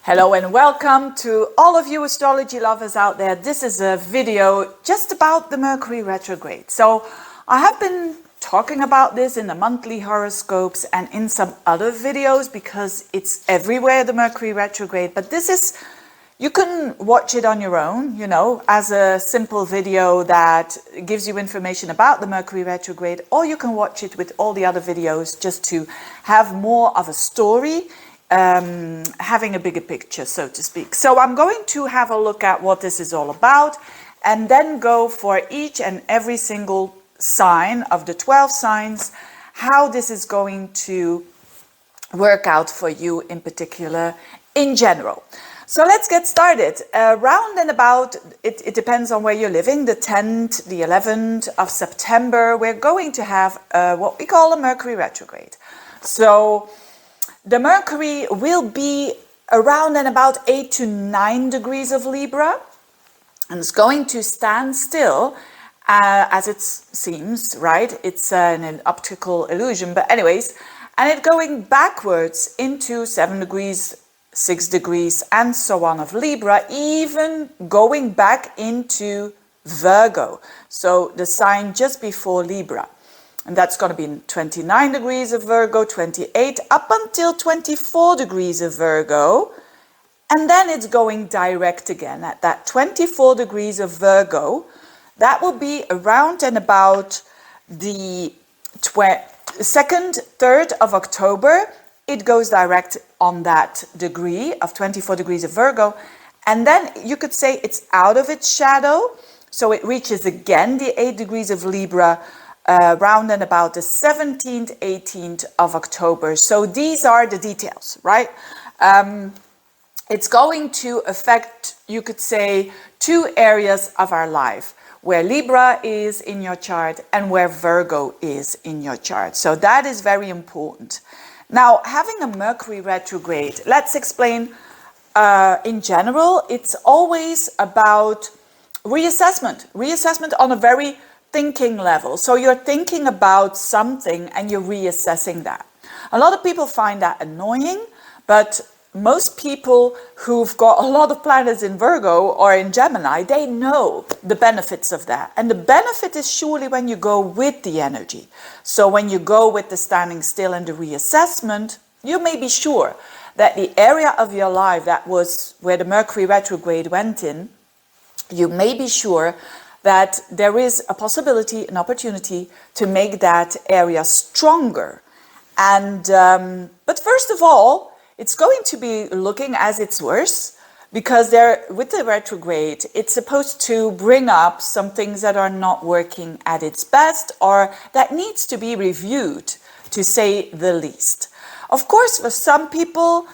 Hello and welcome to all of you astrology lovers out there. This is a video just about the Mercury retrograde. So I have been talking about this in the monthly horoscopes and in some other videos because it's everywhere, the Mercury retrograde. But this is, you can watch it on your own, you know, as a simple video that gives you information about the Mercury retrograde, or you can watch it with all the other videos just to have more of a story, having a bigger picture, so to speak. So I'm going to have a look at what this is all about and then go for each and every single sign of the 12 signs, how this is going to work out for you in particular, in general. So let's get started. Round and about, it depends on where you're living, the 10th, the 11th of September, we're going to have what we call a Mercury retrograde. So the Mercury will be around and about 8 to 9 degrees of Libra, and it's going to stand still, as it seems, right? It's an optical illusion, but anyways, and it going backwards into 7 degrees, 6 degrees, and so on of Libra, even going back into Virgo, so the sign just before Libra. And that's going to be in 29 degrees of Virgo, 28, up until 24 degrees of Virgo. And then it's going direct again at that 24 degrees of Virgo. That will be around and about the 2nd, 3rd of October. It goes direct on that degree of 24 degrees of Virgo. And then you could say it's out of its shadow. So it reaches again the 8 degrees of Libra, round and about the 17th, 18th of October. So these are the details, right? It's going to affect, you could say, 2 areas of our life, where Libra is in your chart and where Virgo is in your chart. So that is very important. Now, having a Mercury retrograde, let's explain in general, it's always about reassessment on a very thinking level. So you're thinking about something and you're reassessing that. A lot of people find that annoying, but most people who've got a lot of planets in Virgo or in Gemini, they know the benefits of that. And the benefit is surely when you go with the energy. So when you go with the standing still and the reassessment, you may be sure that the area of your life that was where the Mercury retrograde went in, you may be sure that there is a possibility, an opportunity to make that area stronger. And but first of all, it's going to be looking as it's worse, because with the retrograde, it's supposed to bring up some things that are not working at its best or that needs to be reviewed, to say the least. Of course, for some people,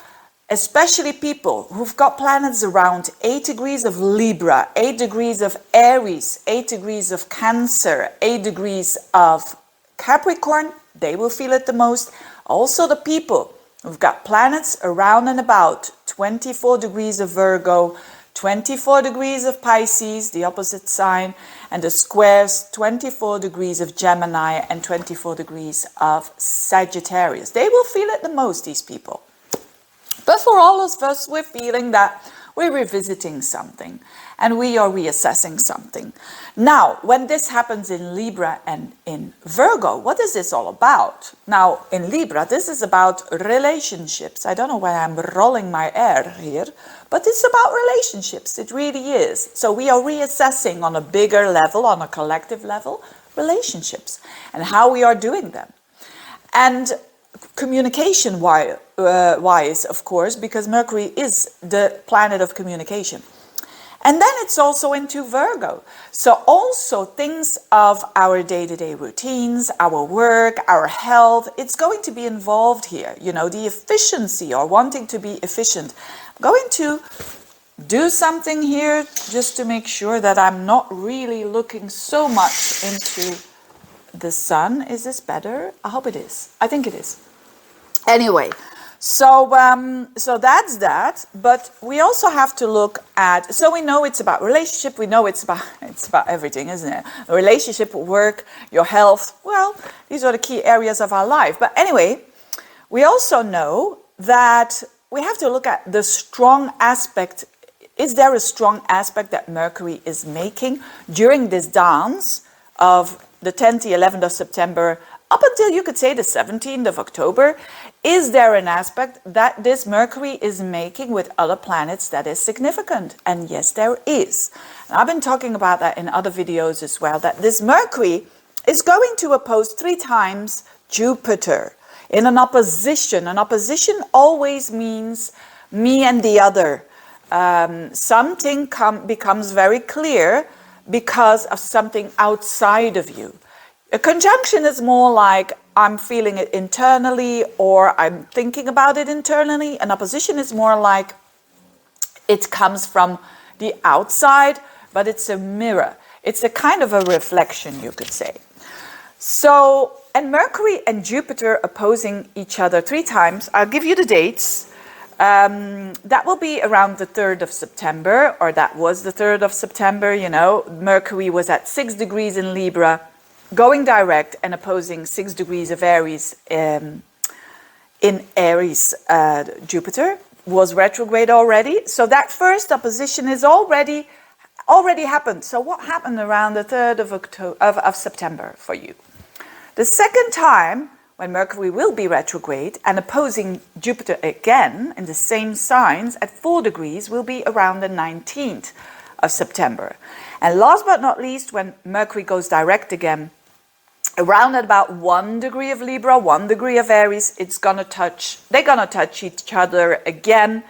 especially people who've got planets around 8 degrees of Libra, 8 degrees of Aries, 8 degrees of Cancer, 8 degrees of Capricorn, they will feel it the most. Also the people who've got planets around and about 24 degrees of Virgo, 24 degrees of Pisces, the opposite sign, and the squares 24 degrees of Gemini and 24 degrees of Sagittarius. They will feel it the most, these people. But for all of us, we're feeling that we're revisiting something and we are reassessing something. Now, when this happens in Libra and in Virgo, what is this all about? Now, in Libra, this is about relationships. I don't know why I'm rolling my R here, but it's about relationships. It really is. So we are reassessing on a bigger level, on a collective level, relationships and how we are doing them. And communication wise, of course, because Mercury is the planet of communication. And then it's also into Virgo. So also things of our day-to-day routines, our work, our health, it's going to be involved here. You know, the efficiency or wanting to be efficient. I'm going to do something here just to make sure that I'm not really looking so much into the sun. Is this better? I hope it is. I think it is. Anyway, so that's that. But we also have to look at, so we know it's about relationship. We know it's about everything, isn't it? Relationship, work, your health. Well, these are the key areas of our life. But anyway, we also know that we have to look at the strong aspect. Is there a strong aspect that Mercury is making during this dance of the 10th, the 11th of September, up until you could say the 17th of October? Is there an aspect that this Mercury is making with other planets that is significant? And yes, there is. And I've been talking about that in other videos as well, that this Mercury is going to oppose 3 times Jupiter in an opposition. An opposition always means me and the other. Something becomes very clear because of something outside of you. A conjunction is more like I'm feeling it internally or I'm thinking about it internally. An opposition is more like it comes from the outside, but it's a mirror. It's a kind of a reflection, you could say. So, and Mercury and Jupiter opposing each other 3 times. I'll give you the dates. That will be around the 3rd of September, or that was the 3rd of September, you know. Mercury was at 6 degrees in Libra, going direct and opposing 6 degrees of Aries in Aries. Jupiter was retrograde already. So that first opposition is already happened. So what happened around the 3rd of September for you? The second time, when Mercury will be retrograde and opposing Jupiter again in the same signs at 4 degrees, will be around the 19th of September. And last but not least, when Mercury goes direct again, around at about 1 degree of Libra, 1 degree of Aries, they're gonna touch each other again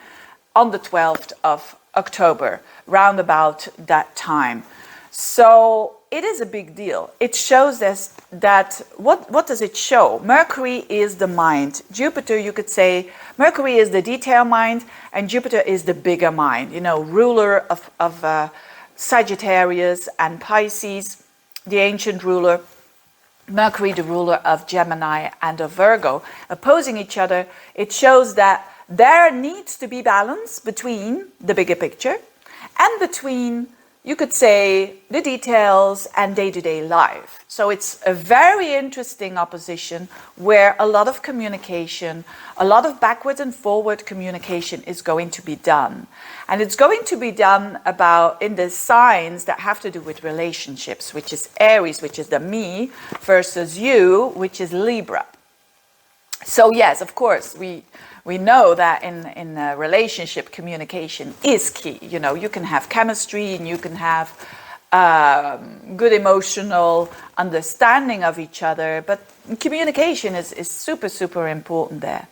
on the 12th of October, round about that time. So it is a big deal. It shows us that, what does it show? Mercury is the mind. Jupiter, you could say, Mercury is the detail mind, and Jupiter is the bigger mind, you know, ruler of Sagittarius and Pisces, the ancient ruler. Mercury, the ruler of Gemini and of Virgo, opposing each other. It shows that there needs to be balance between the bigger picture and between, you could say, the details and day-to-day life. So it's a very interesting opposition where a lot of communication, a lot of backward and forward communication is going to be done. And it's going to be done in the signs that have to do with relationships, which is Aries, which is the me, versus you, which is Libra. So yes, of course, we know that in a relationship, communication is key. You know, you can have chemistry and you can have good emotional understanding of each other, but communication is super, super important there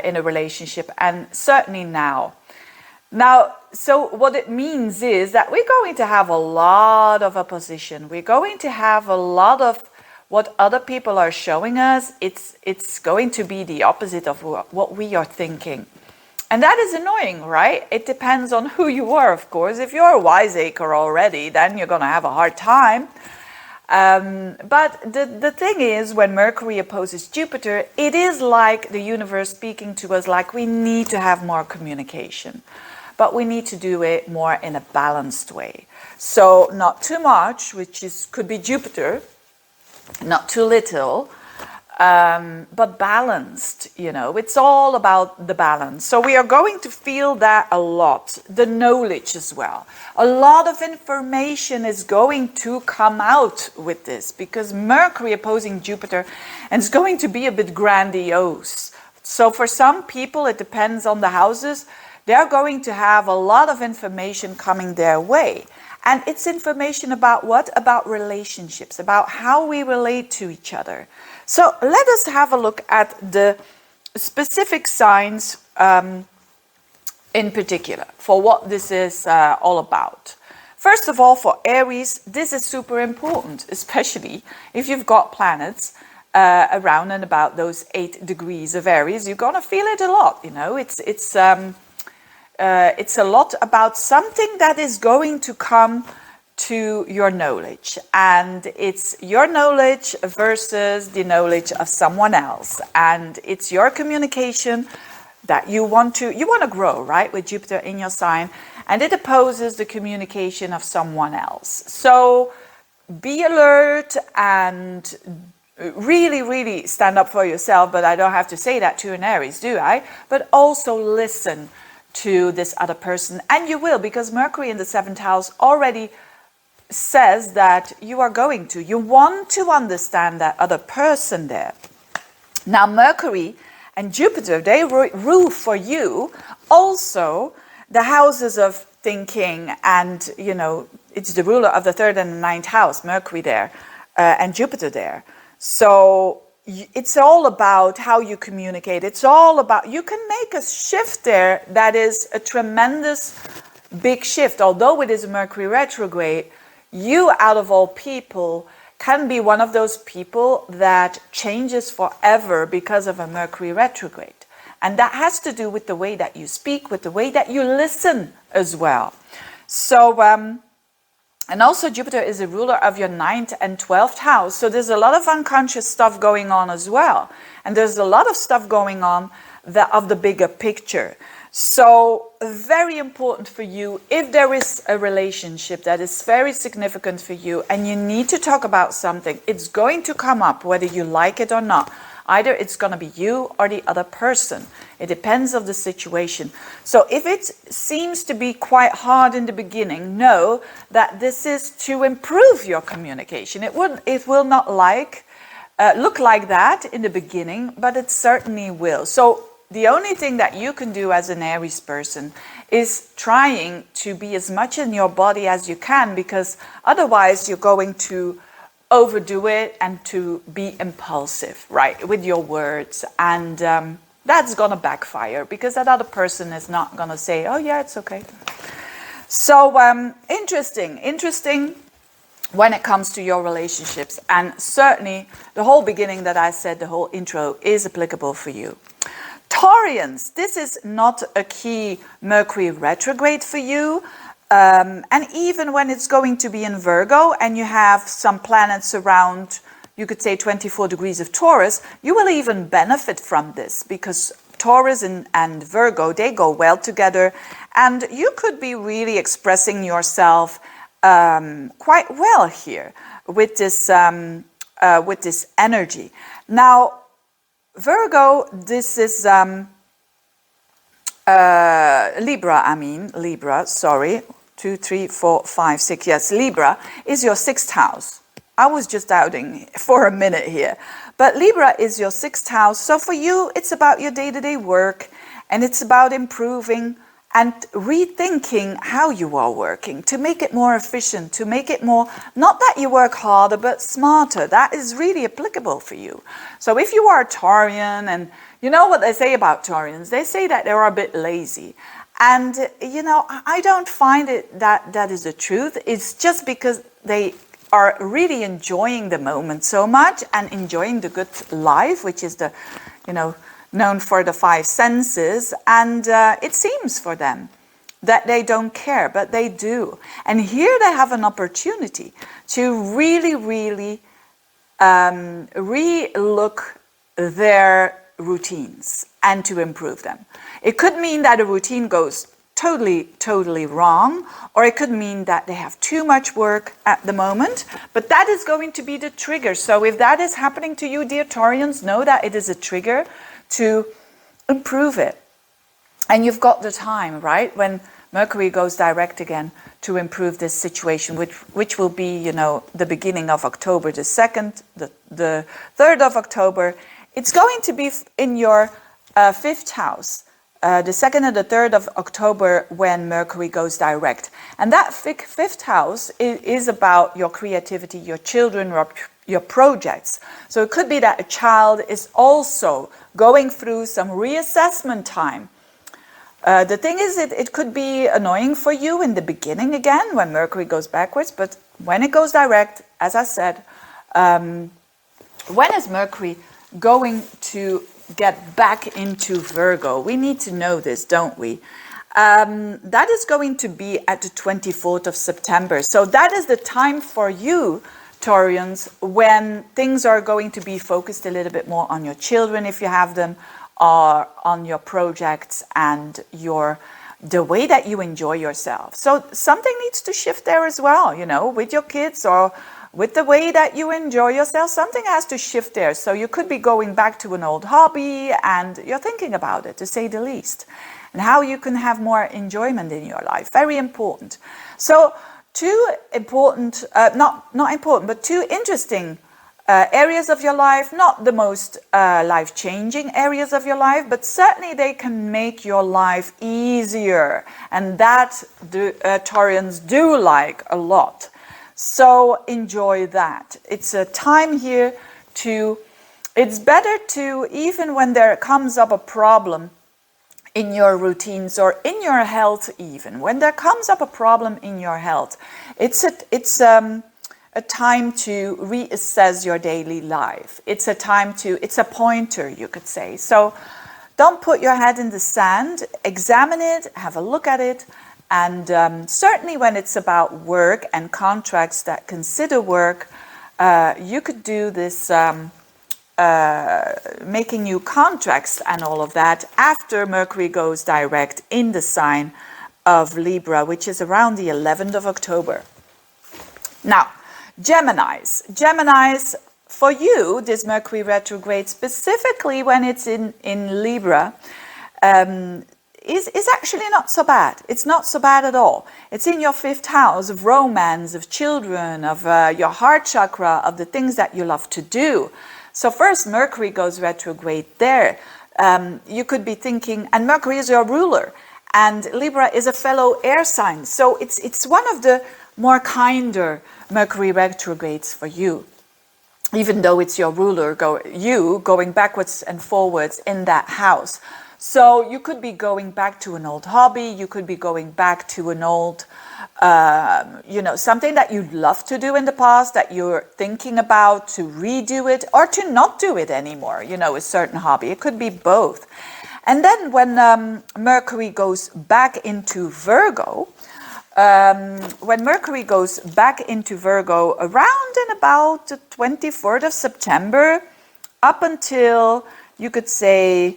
in a relationship, and certainly now. Now, so what it means is that we're going to have a lot of opposition. We're going to have a lot of what other people are showing us. It's going to be the opposite of what we are thinking. And that is annoying, right? It depends on who you are, of course. If you're a wiseacre already, then you're going to have a hard time. But the thing is, when Mercury opposes Jupiter, it is like the universe speaking to us, like we need to have more communication. But we need to do it more in a balanced way. So not too much, could be Jupiter, not too little, but balanced, you know. It's all about the balance. So we are going to feel that a lot. The knowledge as well. A lot of information is going to come out with this, because Mercury opposing Jupiter, and it's going to be a bit grandiose. So for some people, it depends on the houses, they're going to have a lot of information coming their way. And it's information about what? About relationships, about how we relate to each other. So let us have a look at the specific signs in particular for what this is all about. First of all, for Aries, this is super important, especially if you've got planets around and about those 8 degrees of Aries. You're going to feel it a lot, you know. It's a lot about something that is going to come to your knowledge, and it's your knowledge versus the knowledge of someone else, and it's your communication that you want to grow, right, with Jupiter in your sign, and it opposes the communication of someone else. So be alert and really, really stand up for yourself, but I don't have to say that to an Aries, do I? But also listen to this other person, and you will, because Mercury in the 7th house already says that you are going to. You want to understand that other person there. Now, Mercury and Jupiter, they rule for you also the houses of thinking, and, you know, it's the ruler of the 3rd and the 9th house, Mercury there, and Jupiter there. So it's all about how you communicate. It's all about, you can make a shift there that is a tremendous big shift. Although it is a Mercury retrograde, you, out of all people, can be one of those people that changes forever because of a Mercury retrograde. And that has to do with the way that you speak, with the way that you listen as well. So, and also Jupiter is a ruler of your 9th and 12th house. So there's a lot of unconscious stuff going on as well. And there's a lot of stuff going on of the bigger picture. So very important for you, if there is a relationship that is very significant for you and you need to talk about something, it's going to come up whether you like it or not. Either it's going to be you or the other person. It depends on the situation. So if it seems to be quite hard in the beginning, know that this is to improve your communication. It will not look like that in the beginning, but it certainly will. So the only thing that you can do as an Aries person is trying to be as much in your body as you can, because otherwise you're going to overdo it and to be impulsive, right, with your words. And that's going to backfire, because that other person is not going to say, oh yeah, it's okay. So interesting when it comes to your relationships. And certainly the whole beginning that I said, the whole intro, is applicable for you. Taurians, this is not a key Mercury retrograde for you. And even when it's going to be in Virgo and you have some planets around, you could say 24 degrees of Taurus, you will even benefit from this, because Taurus and Virgo, they go well together, and you could be really expressing yourself quite well here with this energy. Now, Virgo, this is Libra, sorry. 2, 3, 4, 5, 6. Yes, Libra is your 6th house. I was just doubting for a minute here. But Libra is your 6th house. So for you, it's about your day-to-day work, and it's about improving and rethinking how you are working to make it more efficient, to make it more, not that you work harder, but smarter. That is really applicable for you. So if you are a Taurian, and you know what they say about Taurians, they say that they're a bit lazy. And, you know, I don't find it that is the truth. It's just because they are really enjoying the moment so much and enjoying the good life, which is the, you know, known for the 5 senses. And it seems for them that they don't care, but they do. And here they have an opportunity to really, really re-look their routines and to improve them. It could mean that a routine goes totally wrong, or it could mean that they have too much work at the moment, but that is going to be the trigger. So if that is happening to you, dear Taurians, know that it is a trigger to improve it. And you've got the time, right, when Mercury goes direct again, to improve this situation, which will be, you know, the beginning of October the 2nd, the 3rd of October. It's going to be in your 5th house, the 2nd and the 3rd of October, when Mercury goes direct. And that 5th house is about your creativity, your children, your projects. So it could be that a child is also going through some reassessment time. The thing is, it could be annoying for you in the beginning again, when Mercury goes backwards, but when it goes direct, as I said, when is Mercury going to get back into Virgo? We need to know this, don't we? That is going to be at the 24th of September. So that is the time for you, Taurians, when things are going to be focused a little bit more on your children, if you have them, or on your projects and the way that you enjoy yourself. So something needs to shift there as well, you know, with your kids or with the way that you enjoy yourself. Something has to shift there. So you could be going back to an old hobby and you're thinking about it, to say the least, and how you can have more enjoyment in your life. Very important. So two important, not important, but two interesting areas of your life, not the most life-changing areas of your life, but certainly they can make your life easier. And that the Taurians do like a lot. So enjoy that. It's a time here to, it's better to, even when there comes up a problem in your routines or in your health, even when there comes up a problem in your health, it's a time to reassess your daily life. It's a time to, it's a pointer, you could say. So don't put your head in the sand, examine it, have a look at it. And certainly when it's about work and contracts that consider work, you could do this making new contracts and all of that after Mercury goes direct in the sign of Libra, which is around the 11th of October. Now, Geminis, for you, this Mercury retrograde, specifically when it's in Libra, is actually not so bad. It's not so bad at all. It's in your 5th house of romance, of children, of your heart chakra, of the things that you love to do. So first, Mercury goes retrograde there. You could be thinking, and Mercury is your ruler, and Libra is a fellow air sign. So it's one of the more kinder Mercury retrogrades for you, even though it's your ruler, going backwards and forwards in that house. So you could be going back to an old hobby, you could be going back to an old, something that you loved to do in the past, that you're thinking about to redo it or to not do it anymore, a certain hobby. It could be both. And then when Mercury goes back into Virgo, when Mercury goes back into Virgo around and about the 24th of September, up until, you could say,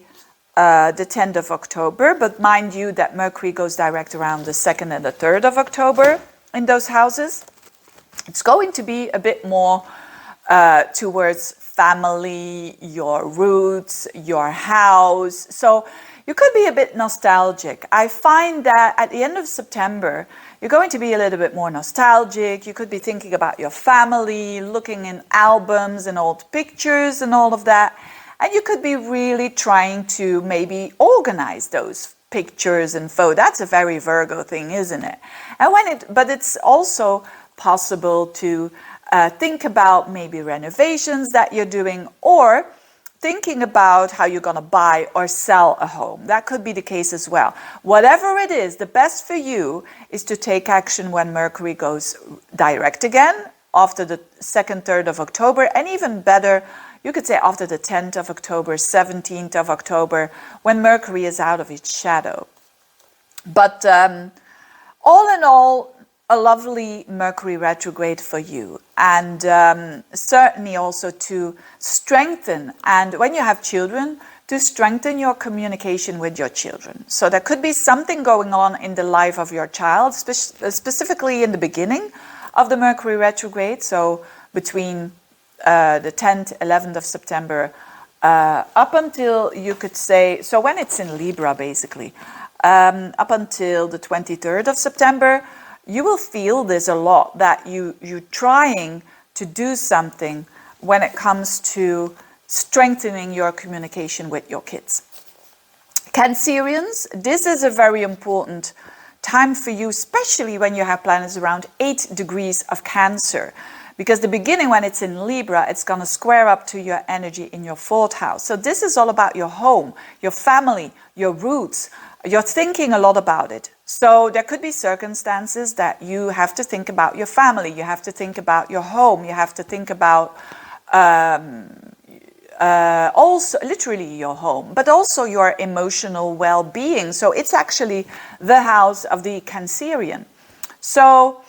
the 10th of October, but mind you that Mercury goes direct around the 2nd and the 3rd of October in those houses. It's going to be a bit more towards family, your roots, your house. So you could be a bit nostalgic. I find that at the end of September, you're going to be a little bit more nostalgic. You could be thinking about your family, looking in albums and old pictures and all of that. And you could be really trying to maybe organize those pictures and photos. That's a very Virgo thing, isn't it? And but it's also possible to think about maybe renovations that you're doing, or thinking about how you're going to buy or sell a home. That could be the case as well. Whatever it is, the best for you is to take action when Mercury goes direct again after the 2nd, 3rd of October, and even better, you could say after the 10th of October, 17th of October, when Mercury is out of its shadow. But all in all, a lovely Mercury retrograde for you. And certainly also to strengthen, and when you have children, to strengthen your communication with your children. So there could be something going on in the life of your child, specifically in the beginning of the Mercury retrograde. So between the 10th, 11th of September, up until, you could say, so when it's in Libra, basically, up until the 23rd of September, you will feel this a lot, that you're trying to do something when it comes to strengthening your communication with your kids. Cancerians, this is a very important time for you, especially when you have planets around 8 degrees of Cancer. Because the beginning, when it's in Libra, it's going to square up to your energy in your 4th house. So this is all about your home, your family, your roots. You're thinking a lot about it. So there could be circumstances that you have to think about your family. You have to think about your home. You have to think about also literally your home, but also your emotional well-being. So it's actually the house of the Cancerian. So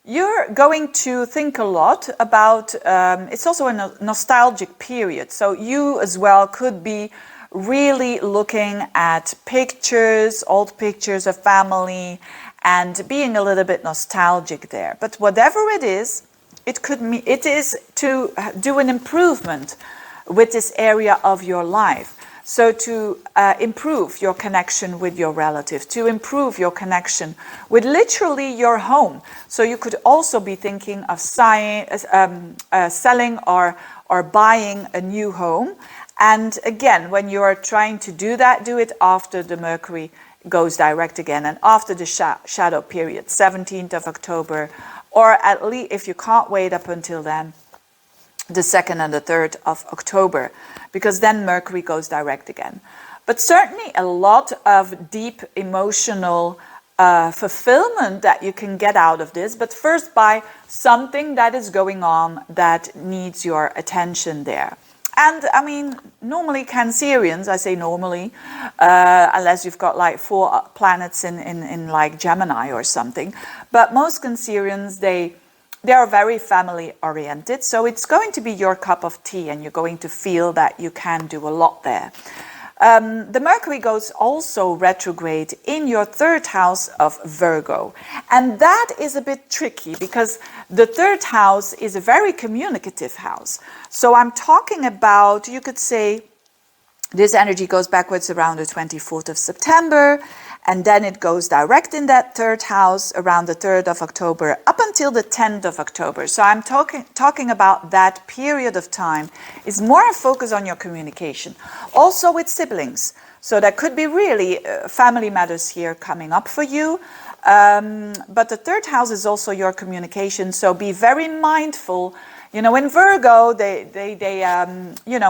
you're going to think a lot about, it's also a nostalgic period. So you as well could be really looking at pictures, old pictures of family, and being a little bit nostalgic there. But whatever it is, it is to do an improvement with this area of your life. So to improve your connection with your relative, to improve your connection with literally your home. So you could also be thinking of selling or buying a new home. And again, when you are trying to do that, do it after the Mercury goes direct again and after the shadow period, 17th of October, or at least if you can't wait up until then, the 2nd and the 3rd of October, because then Mercury goes direct again. But certainly a lot of deep emotional fulfillment that you can get out of this, but first by something that is going on that needs your attention there. And I mean, normally Cancerians, I say normally, unless you've got like 4 planets in like Gemini or something, but most Cancerians, they are very family oriented. So it's going to be your cup of tea and you're going to feel that you can do a lot there. The Mercury goes also retrograde in your 3rd house of Virgo. And that is a bit tricky because the 3rd house is a very communicative house. So I'm talking about, you could say, this energy goes backwards around the 24th of September, and then it goes direct in that 3rd house around the 3rd of October up until the 10th of October. So I'm talking about that period of time is more a focus on your communication. Also with siblings. So there could be really family matters here coming up for you. But the 3rd house is also your communication. So be very mindful. You know, in Virgo,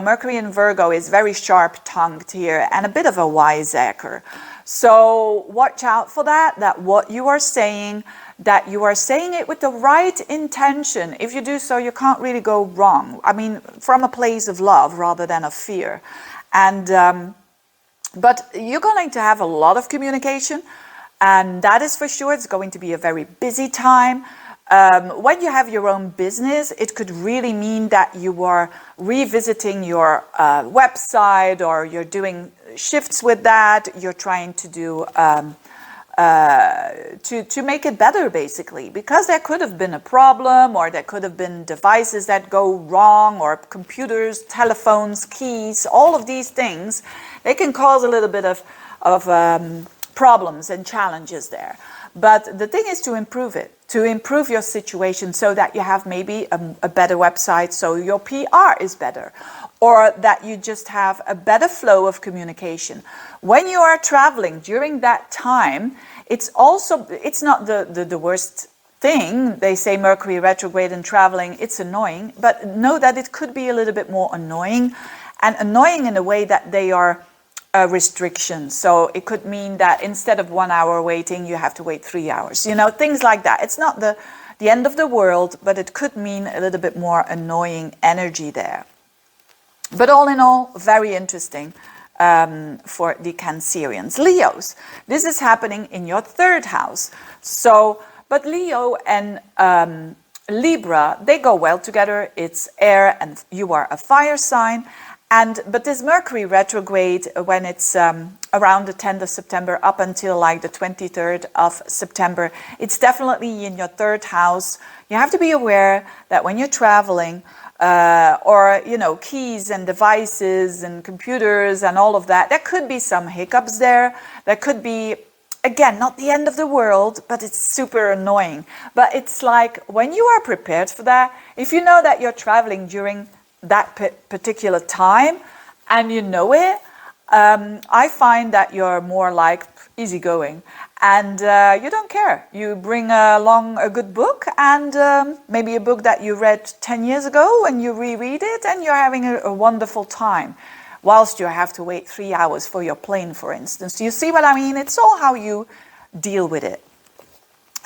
Mercury in Virgo is very sharp-tongued here and a bit of a wiseacre. So watch out for that what you are saying, that you are saying it with the right intention. If you do so, you can't really go wrong. I mean, from a place of love rather than of fear. And but you're going to have a lot of communication, and that is for sure. It's going to be a very busy time. When you have your own business, it could really mean that you are revisiting your website, or you're doing shifts with that. You're trying to do to make it better, basically, because there could have been a problem, or there could have been devices that go wrong, or computers, telephones, keys, all of these things. They can cause a little bit of problems and challenges there. But the thing is to improve it, to improve your situation so that you have maybe a better website, so your PR is better, or that you just have a better flow of communication. When you are traveling during that time, it's not the worst thing. They say Mercury retrograde and traveling, it's annoying, but know that it could be a little bit more annoying, and annoying in a way that they are restrictions. So it could mean that instead of 1 hour waiting, you have to wait 3 hours, you know, things like that. It's not the end of the world, but it could mean a little bit more annoying energy there. But all in all, very interesting for the Cancerians. Leos, this is happening in your 3rd house. So, but Leo and Libra, they go well together. It's air and you are a fire sign. But this Mercury retrograde, when it's around the 10th of September up until like the 23rd of September, it's definitely in your 3rd house. You have to be aware that when you're traveling, or, you know, keys and devices and computers and all of that, there could be some hiccups there. There could be, again, not the end of the world, but it's super annoying. But it's like when you are prepared for that, if you know that you're traveling during that particular time and you know it, I find that you're more like easygoing and you don't care. You bring along a good book and maybe a book that you read 10 years ago and you reread it and you're having a wonderful time whilst you have to wait 3 hours for your plane, for instance. Do you see what I mean? It's all how you deal with it.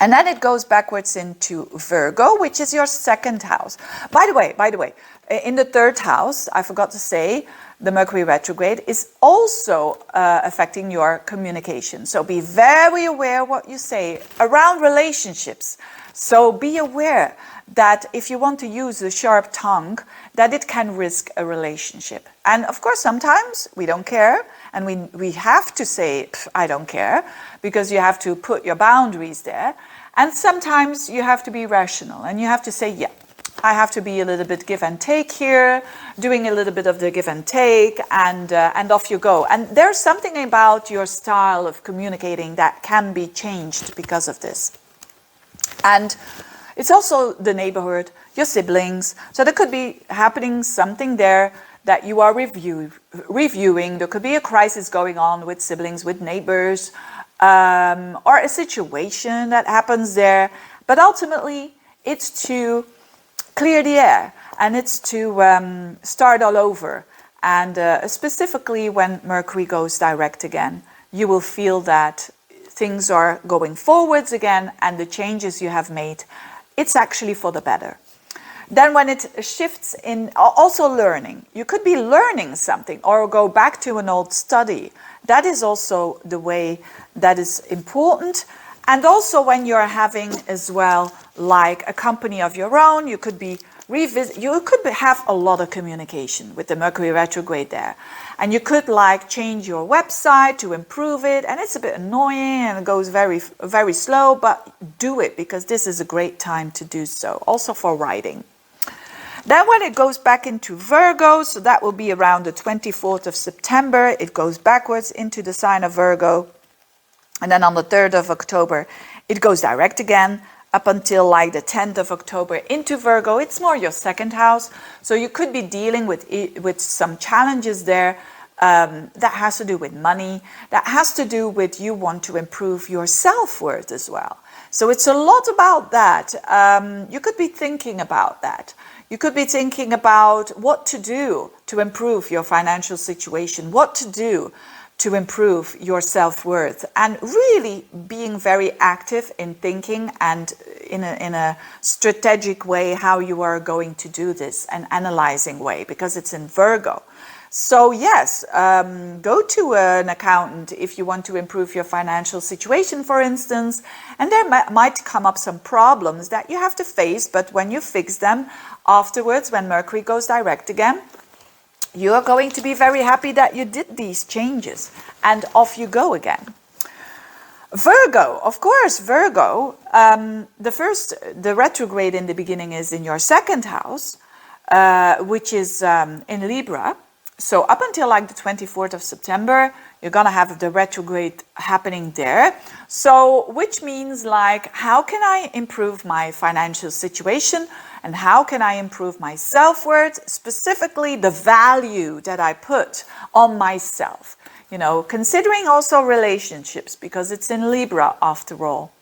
And then it goes backwards into Virgo, which is your 2nd house. By the way, in the 3rd house, I forgot to say, the Mercury retrograde is also affecting your communication. So be very aware what you say around relationships. So be aware that if you want to use a sharp tongue, that it can risk a relationship. And of course, sometimes we don't care. And we have to say, I don't care, because you have to put your boundaries there. And sometimes you have to be rational and you have to say, yeah, I have to be a little bit give and take here, doing a little bit of the give and take, and off you go. And there's something about your style of communicating that can be changed because of this. And it's also the neighborhood, your siblings. So there could be happening something there that you are reviewing. There could be a crisis going on with siblings, with neighbors, or a situation that happens there. But ultimately, it's to clear the air, and it's to start all over. And specifically when Mercury goes direct again, you will feel that things are going forwards again, and the changes you have made, it's actually for the better. Then when it shifts in, also learning, you could be learning something or go back to an old study. That is also the way that is important. And also when you're having as well, like a company of your own, you could be you could have a lot of communication with the Mercury retrograde there. And you could like change your website to improve it. And it's a bit annoying and it goes very, very slow, but do it because this is a great time to do so. Also for writing. Then when it goes back into Virgo, so that will be around the 24th of September, it goes backwards into the sign of Virgo. And then on the 3rd of October, it goes direct again up until like the 10th of October into Virgo. It's more your second house. So you could be dealing with some challenges there that has to do with money, that has to do with you want to improve your self-worth as well. So it's a lot about that. You could be thinking about that. You could be thinking about what to do to improve your financial situation, what to do to improve your self-worth, and really being very active in thinking and in a strategic way how you are going to do this, an analyzing way, because it's in Virgo. So yes, go to an accountant if you want to improve your financial situation, for instance, and there might come up some problems that you have to face, but when you fix them afterwards, when Mercury goes direct again, you are going to be very happy that you did these changes, and off you go again. Virgo, of course, Virgo, the retrograde in the beginning is in your second house, which is in Libra. So up until like the 24th of September, you're going to have the retrograde happening there. So which means like, how can I improve my financial situation? And how can I improve my self-worth, specifically the value that I put on myself? You know, considering also relationships, because it's in Libra after all.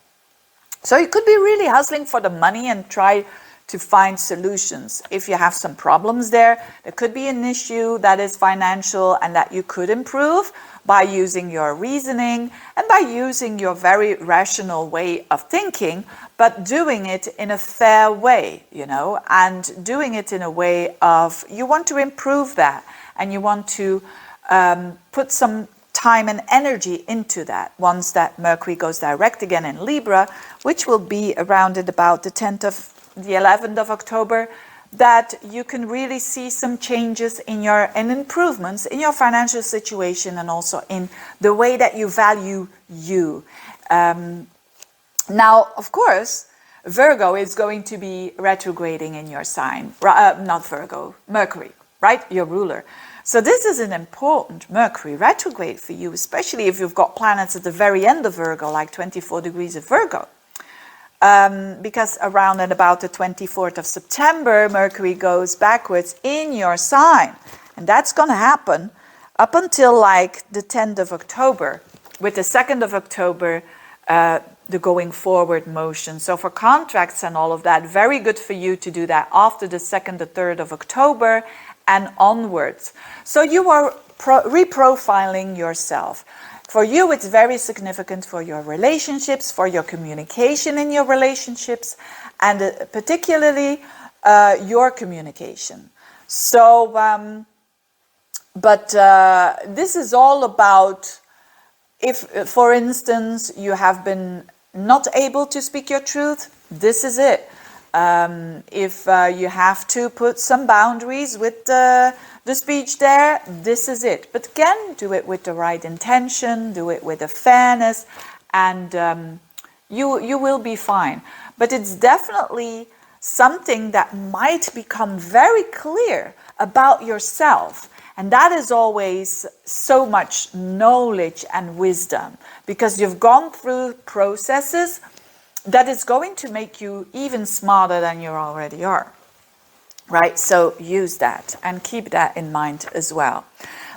So you could be really hustling for the money and try to find solutions. If you have some problems there, there could be an issue that is financial and that you could improve by using your reasoning and by using your very rational way of thinking, but doing it in a fair way, you know, and doing it in a way of you want to improve that and you want to put some time and energy into that once that Mercury goes direct again in Libra, which will be around at about the 11th of October, that you can really see some changes in and improvements in your financial situation and also in the way that you value you. Now, of course, Virgo is going to be retrograding in your sign, not Virgo, Mercury, right? Your ruler. So this is an important Mercury retrograde for you, especially if you've got planets at the very end of Virgo, like 24 degrees of Virgo. Because around at about the 24th of September, Mercury goes backwards in your sign. And that's going to happen up until like the 10th of October, with the 2nd of October, the going forward motion. So for contracts and all of that, very good for you to do that after the 2nd or 3rd of October and onwards. So you are reprofiling yourself. For you, it's very significant for your relationships, for your communication in your relationships, and particularly your communication. So, this is all about if, for instance, you have been not able to speak your truth, this is it. If you have to put some boundaries with the speech there, this is it. But again, do it with the right intention, do it with a fairness, and you will be fine. But it's definitely something that might become very clear about yourself. And that is always so much knowledge and wisdom, because you've gone through processes that is going to make you even smarter than you already are. Right? So use that and keep that in mind as well.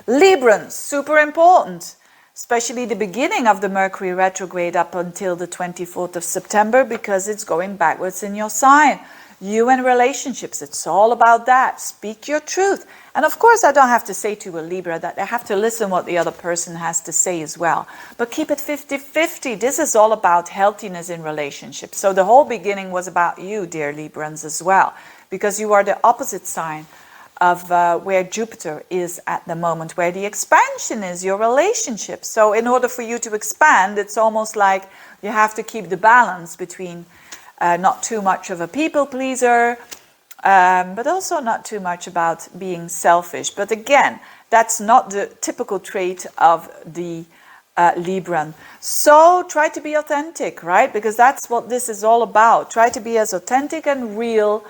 Librans, super important, especially the beginning of the Mercury retrograde up until the 24th of September, because it's going backwards in your sign. You and relationships, it's all about that. Speak your truth. And of course, I don't have to say to a Libra that they have to listen what the other person has to say as well. But keep it 50-50. This is all about healthiness in relationships. So the whole beginning was about you, dear Librans, as well, because you are the opposite sign of where Jupiter is at the moment, where the expansion is, your relationship. So in order for you to expand, it's almost like you have to keep the balance between not too much of a people pleaser, but also not too much about being selfish. But again, that's not the typical trait of the Libran. So try to be authentic, right? Because that's what this is all about. Try to be as authentic and real,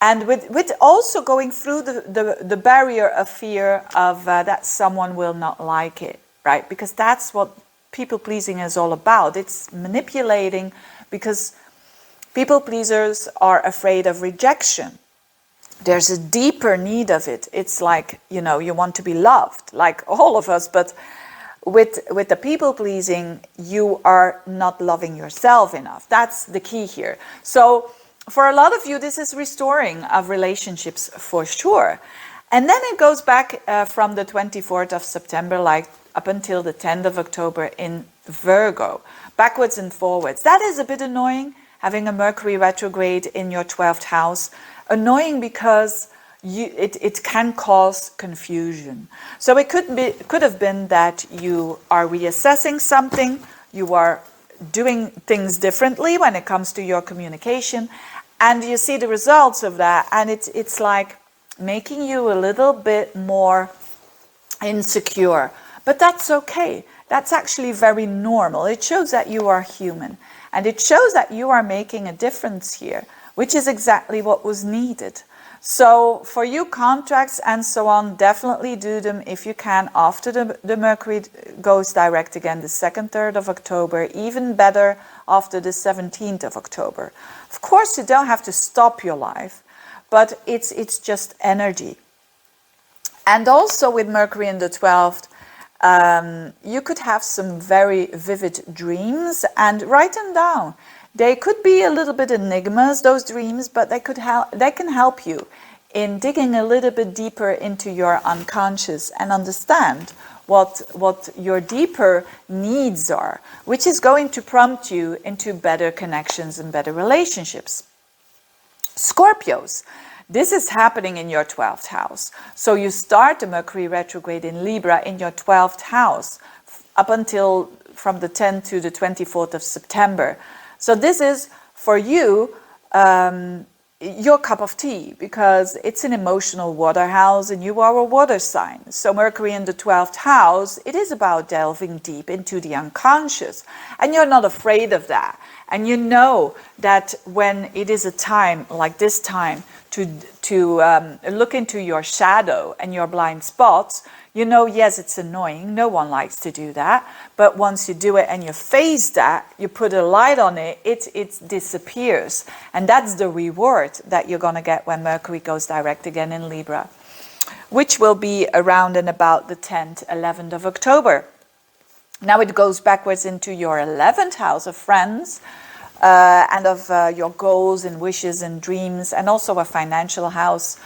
and with also going through the barrier of fear of that someone will not like it, right? Because that's what people pleasing is all about. It's manipulating, because people pleasers are afraid of rejection. There's a deeper need of it. It's like, you know, you want to be loved, like all of us, but with the people pleasing, you are not loving yourself enough. That's the key here. So for a lot of you, this is restoring of relationships for sure. And then it goes back from the 24th of September, like up until the 10th of October in Virgo, backwards and forwards. That is a bit annoying, having a Mercury retrograde in your 12th house. Annoying because it can cause confusion. So it could have been that you are reassessing something, you are doing things differently when it comes to your communication, and you see the results of that, and it's like making you a little bit more insecure. But that's okay. That's actually very normal. It shows that you are human, and it shows that you are making a difference here, which is exactly what was needed. So for you, contracts and so on, definitely do them if you can after the Mercury goes direct again, the 2nd, 3rd of October, even better after the 17th of October. Of course, you don't have to stop your life, but it's just energy. And also with Mercury in the 12th, you could have some very vivid dreams, and write them down. They could be a little bit enigmas, those dreams, but they can help you in digging a little bit deeper into your unconscious and understand what your deeper needs are, which is going to prompt you into better connections and better relationships. Scorpios, this is happening in your 12th house. So you start the Mercury retrograde in Libra in your 12th house up until from the 10th to the 24th of September. So this is, for you, your cup of tea, because it's an emotional water house and you are a water sign. So Mercury in the 12th house, it is about delving deep into the unconscious. And you're not afraid of that. And you know that when it is a time like this time to look into your shadow and your blind spots, you know, yes, it's annoying. No one likes to do that. But once you do it and you face that, you put a light on it, it disappears. And that's the reward that you're going to get when Mercury goes direct again in Libra, which will be around and about the 10th, 11th of October. Now it goes backwards into your 11th house of friends, and of your goals and wishes and dreams, and also a financial house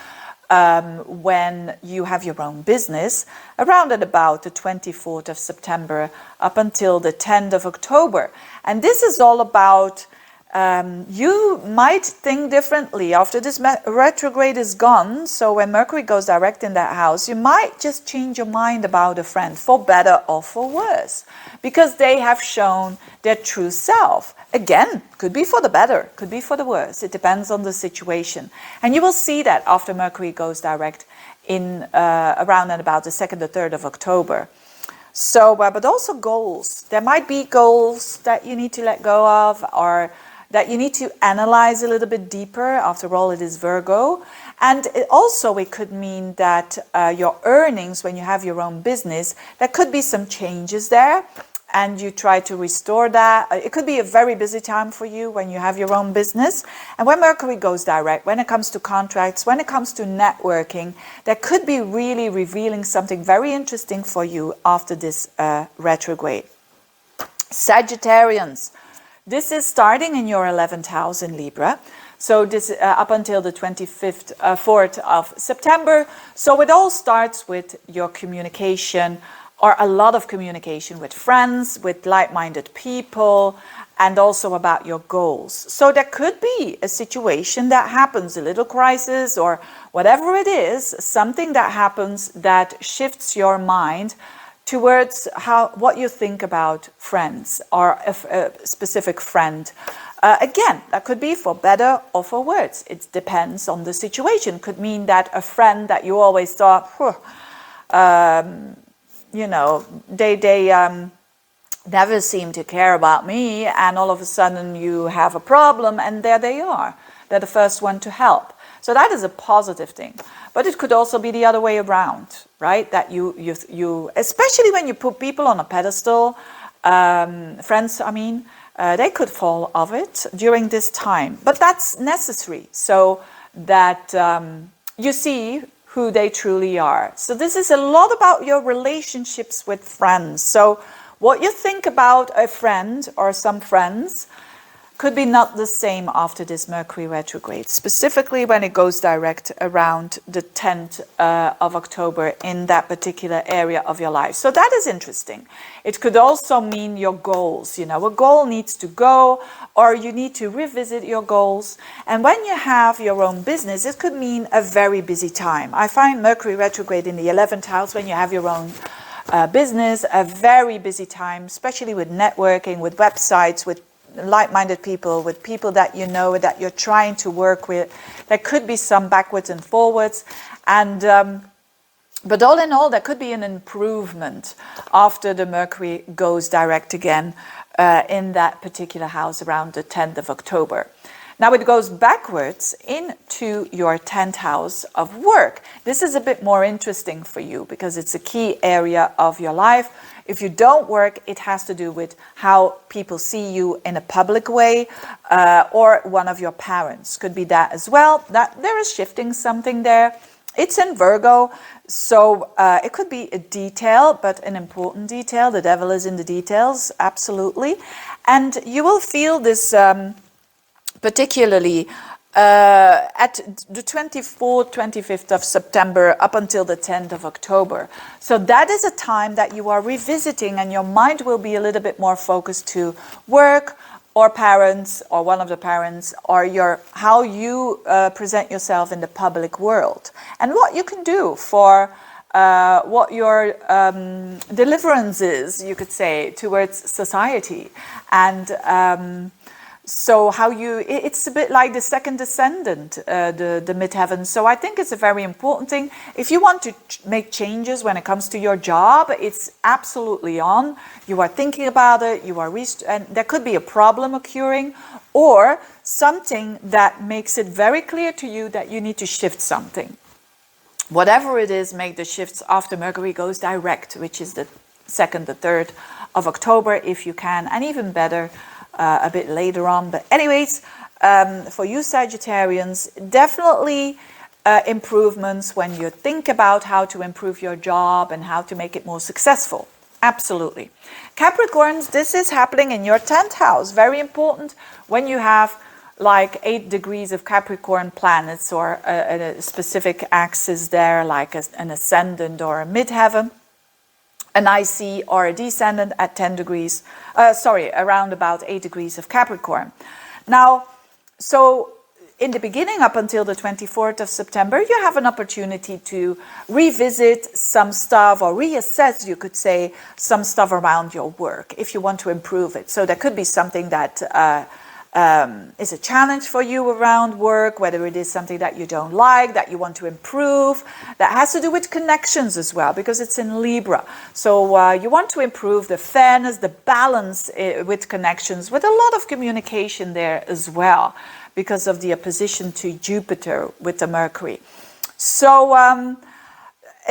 when you have your own business, around at about the 24th of September up until the 10th of October. And this is all about you might think differently after this retrograde is gone. So when Mercury goes direct in that house, you might just change your mind about a friend, for better or for worse, because they have shown their true self. Again, could be for the better, could be for the worse. It depends on the situation. And you will see that after Mercury goes direct in around and about the 2nd or 3rd of October. So, but also goals. There might be goals that you need to let go of, or that you need to analyze a little bit deeper. After all, it is Virgo. And it could mean that your earnings, when you have your own business, there could be some changes there, and you try to restore that. It could be a very busy time for you when you have your own business. And when Mercury goes direct, when it comes to contracts, when it comes to networking, that could be really revealing something very interesting for you after this retrograde. Sagittarians, this is starting in your 11th house in Libra. So this up until the 4th of September. So it all starts with your communication, or a lot of communication with friends, with like-minded people, and also about your goals. So there could be a situation that happens, a little crisis or whatever it is, something that happens that shifts your mind towards what you think about friends, or a specific friend. Again, that could be for better or for worse. It depends on the situation. Could mean that a friend that you always thought, you know, they never seem to care about me, and all of a sudden you have a problem and there they are. They're the first one to help. So that is a positive thing. But it could also be the other way around, right? That you especially when you put people on a pedestal, friends, I mean, they could fall off it during this time. But that's necessary, so that you see who they truly are. So this is a lot about your relationships with friends. So what you think about a friend or some friends could be not the same after this Mercury retrograde, specifically when it goes direct around the 10th of October in that particular area of your life. So that is interesting. It could also mean your goals. You know, a goal needs to go, or you need to revisit your goals. And when you have your own business, it could mean a very busy time. I find Mercury retrograde in the 11th house, when you have your own business, a very busy time, especially with networking, with websites, with like-minded people, with people that you know, that you're trying to work with. There could be some backwards and forwards, and but all in all, there could be an improvement after the Mercury goes direct again in that particular house around the 10th of October. Now it goes backwards into your 10th house of work. This is a bit more interesting for you because it's a key area of your life. If you don't work, it has to do with how people see you in a public way, or one of your parents. Could be that as well. That there is shifting something there. It's in Virgo, so it could be a detail, but an important detail. The devil is in the details, absolutely. And you will feel this particularly at the 24th, 25th of September up until the 10th of October. So that is a time that you are revisiting, and your mind will be a little bit more focused to work, or parents, or one of the parents, or how you present yourself in the public world, and what you can do for what your deliverance is, you could say, towards society. And so how it's a bit like the second descendant, the midheaven. So I think it's a very important thing. If you want to make changes when it comes to your job, it's absolutely on. You are thinking about it, and there could be a problem occurring, or something that makes it very clear to you that you need to shift something. Whatever it is, make the shifts after Mercury goes direct, which is the 2nd, the 3rd of October, if you can, and even better, a bit later on. But anyways, for you Sagittarians, definitely improvements when you think about how to improve your job and how to make it more successful. Absolutely. Capricorns, this is happening in your 10th house. Very important when you have like 8 degrees of Capricorn planets, or a specific axis there, like an ascendant or a midheaven, an IC or a descendant at 10 degrees, around about 8 degrees of Capricorn. Now, so in the beginning, up until the 24th of September, you have an opportunity to revisit some stuff, or reassess, you could say, some stuff around your work if you want to improve it. So there could be something that is a challenge for you around work, whether it is something that you don't like, that you want to improve, that has to do with connections as well, because it's in Libra. So you want to improve the fairness, the balance with connections, with a lot of communication there as well, because of the opposition to Jupiter with the Mercury. So an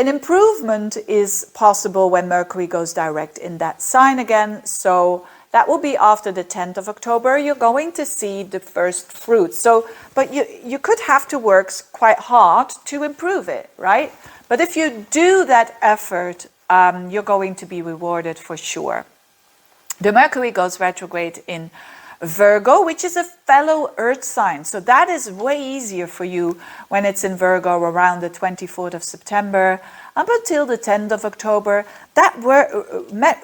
improvement is possible when Mercury goes direct in that sign again. So that will be after the 10th of October. You're going to see the first fruits. So, but you could have to work quite hard to improve it, right? But if you do that effort, you're going to be rewarded for sure. The Mercury goes retrograde in Virgo, which is a fellow earth sign. So that is way easier for you when it's in Virgo around the 24th of September up until the 10th of October. That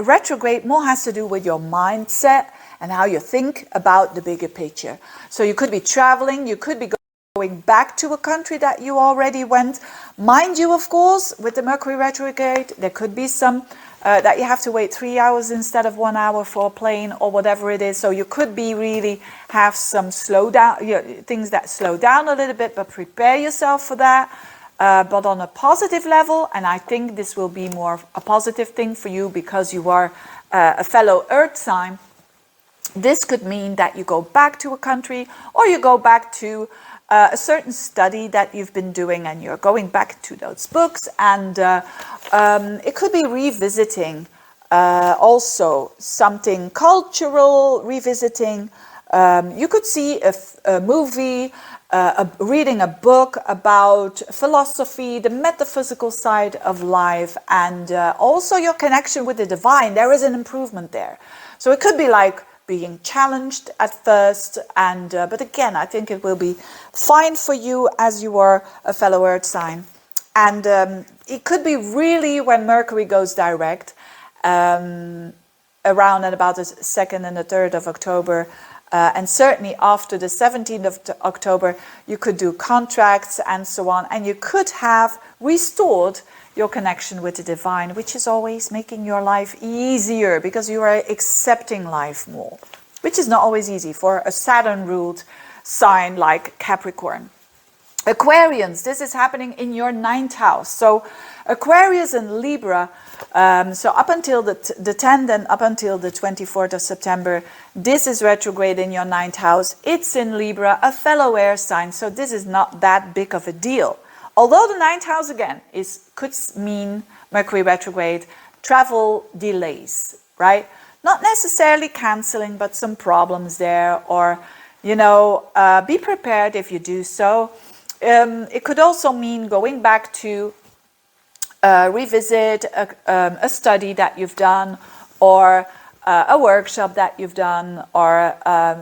retrograde more has to do with your mindset and how you think about the bigger picture. So you could be traveling, you could be going back to a country that you already went. Mind you, of course, with the Mercury retrograde, there could be some that you have to wait 3 hours instead of 1 hour for a plane or whatever it is. So you could be really have some slow down, things that slow down a little bit, but prepare yourself for that. But on a positive level, and I think this will be more a positive thing for you because you are a fellow earth sign. This could mean that you go back to a country or you go back to a certain study that you've been doing and you're going back to those books, and it could be revisiting also something cultural, revisiting. You could see a movie, reading a book about philosophy, the metaphysical side of life, and also your connection with the divine. There is an improvement there. So it could be like being challenged at first, and but again, I think it will be fine for you as you are a fellow earth sign. And it could be really when Mercury goes direct around and about the 2nd and the 3rd of October, and certainly after the 17th of October, you could do contracts and so on, and you could have restored your connection with the divine, which is always making your life easier because you are accepting life more, which is not always easy for a Saturn-ruled sign like Capricorn. Aquarians, this is happening in your 9th house. So Aquarius and Libra, so up until the 10th and up until the 24th of September, this is retrograde in your 9th house. It's in Libra, a fellow air sign, so this is not that big of a deal. Although the 9th house again could mean Mercury retrograde, travel delays, right? Not necessarily canceling, but some problems there, or, be prepared if you do so. It could also mean going back to revisit a study that you've done, or a workshop that you've done, or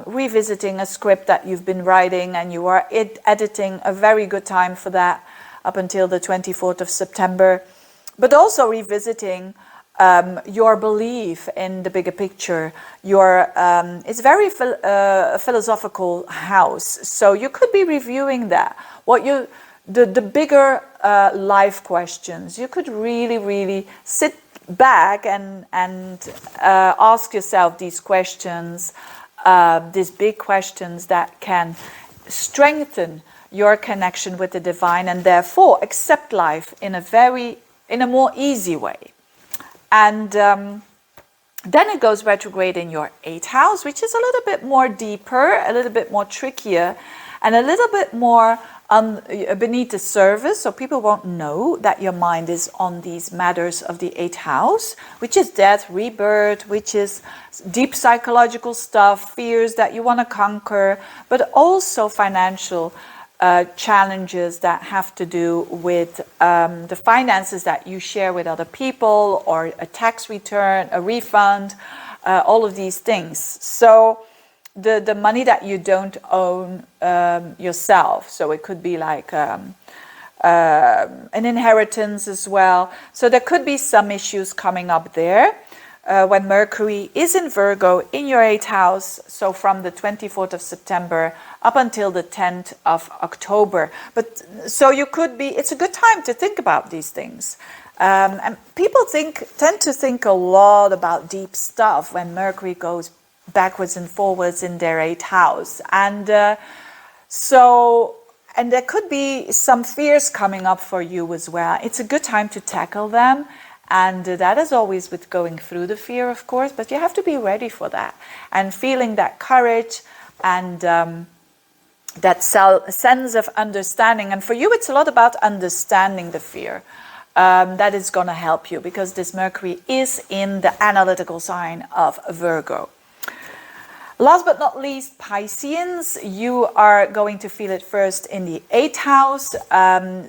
revisiting a script that you've been writing and you are editing. A very good time for that up until the 24th of September. But also revisiting your belief in the bigger picture. It's very philosophical house, so you could be reviewing that. The bigger life questions. You could really sit back and ask yourself these questions, these big questions that can strengthen your connection with the divine, and therefore accept life in a more easy way. And then it goes retrograde in your 8th house, which is a little bit more deeper, a little bit more trickier, and a little bit more beneath the surface. So people won't know that your mind is on these matters of the 8th house, which is death, rebirth, which is deep psychological stuff, fears that you want to conquer, but also financial challenges that have to do with the finances that you share with other people, or a tax return, a refund, all of these things. So the money that you don't own yourself. So it could be like an inheritance as well. So there could be some issues coming up there. When Mercury is in Virgo in your 8th house, so from the 24th of September up until the 10th of October. But so it's a good time to think about these things. And people tend to think a lot about deep stuff when Mercury goes backwards and forwards in their 8th house. And and there could be some fears coming up for you as well. It's a good time to tackle them. And that is always with going through the fear, of course, but you have to be ready for that. And feeling that courage and that sense of understanding. And for you, it's a lot about understanding the fear. That is going to help you, because this Mercury is in the analytical sign of Virgo. Last but not least, Pisceans, you are going to feel it first in the 8th house.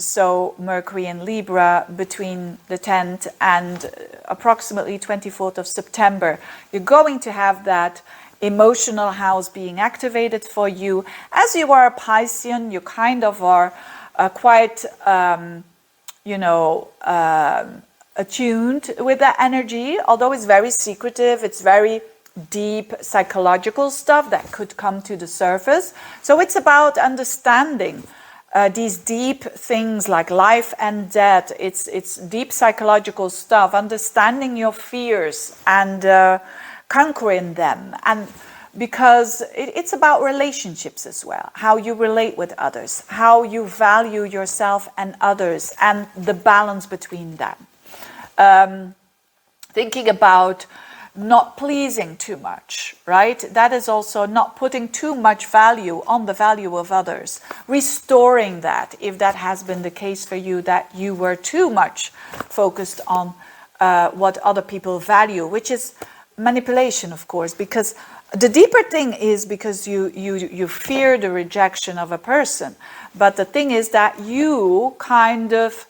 So Mercury in Libra between the 10th and approximately 24th of September. You're going to have that emotional house being activated for you. As you are a Piscean, you kind of are quite, attuned with that energy, although it's very secretive, it's very deep psychological stuff that could come to the surface. So it's about understanding these deep things like life and death. It's deep psychological stuff, understanding your fears and conquering them. And because it's about relationships as well, how you relate with others, how you value yourself and others, and the balance between them. Thinking about not pleasing too much, right? That is also not putting too much value on the value of others. Restoring that, if that has been the case for you, that you were too much focused on what other people value, which is manipulation, of course, because the deeper thing is because you fear the rejection of a person. But the thing is that you kind of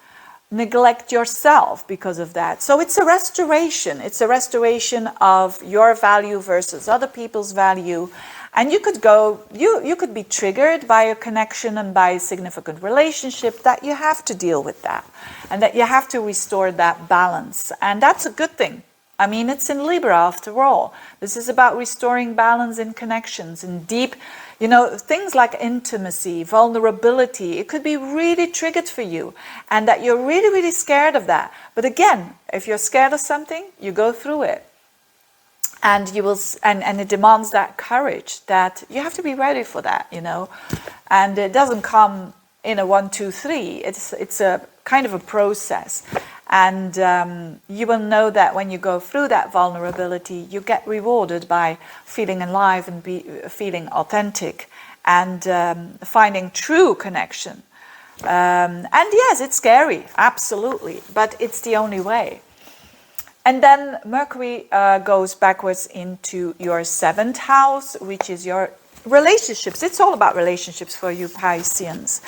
neglect yourself because of that. So it's a restoration. It's a restoration of your value versus other people's value. And you could you could be triggered by a connection and by a significant relationship that you have to deal with that. And that you have to restore that balance. And that's a good thing. I mean, it's in Libra after all. This is about restoring balance in connections, in deep, things like intimacy, vulnerability. It could be really triggered for you, and that you're really, really scared of that. But again, if you're scared of something, you go through it. And you will, and it demands that courage that you have to be ready for that, And it doesn't come in a 1, 2, 3. It's a kind of a process. And you will know that when you go through that vulnerability, you get rewarded by feeling alive and feeling authentic and finding true connection. And yes, it's scary, absolutely, but it's the only way. And then Mercury goes backwards into your 7th house, which is your relationships. It's all about relationships for you Pisceans.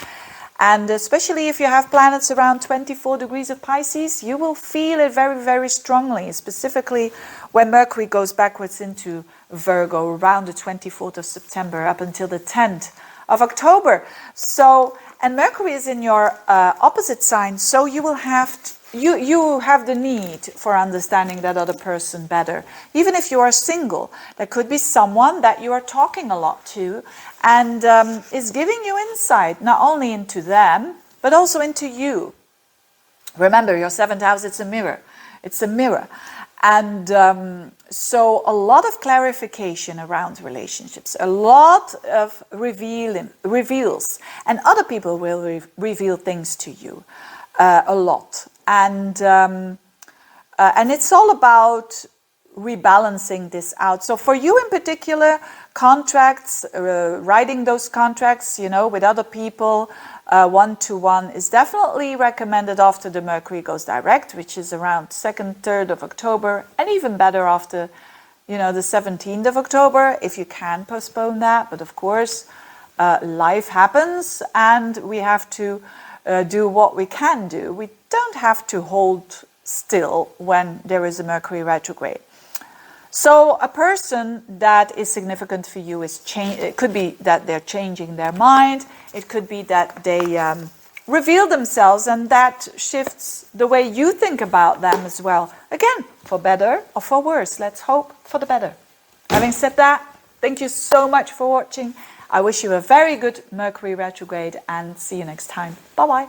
And especially if you have planets around 24 degrees of Pisces, you will feel it very, very strongly, specifically when Mercury goes backwards into Virgo around the 24th of September up until the 10th of October. So, and Mercury is in your opposite sign, so you will have you have the need for understanding that other person better. Even if you are single, there could be someone that you are talking a lot to and is giving you insight, not only into them, but also into you. Remember, your 7th house, it's a mirror. It's a mirror. And so a lot of clarification around relationships, a lot of reveals, and other people will reveal things to you a lot. And it's all about rebalancing this out. So for you in particular, contracts, writing those contracts, with other people, one-to-one is definitely recommended after the Mercury goes direct, which is around 2nd, 3rd of October, and even better after, the 17th of October, if you can postpone that. But of course, life happens and we have to do what we can do. We don't have to hold still when there is a Mercury retrograde. So a person that is significant for you is it could be that they're changing their mind. It could be that they reveal themselves, and that shifts the way you think about them as well. Again, for better or for worse. Let's hope for the better. Having said that, thank you so much for watching. I wish you a very good Mercury retrograde and see you next time. Bye-bye.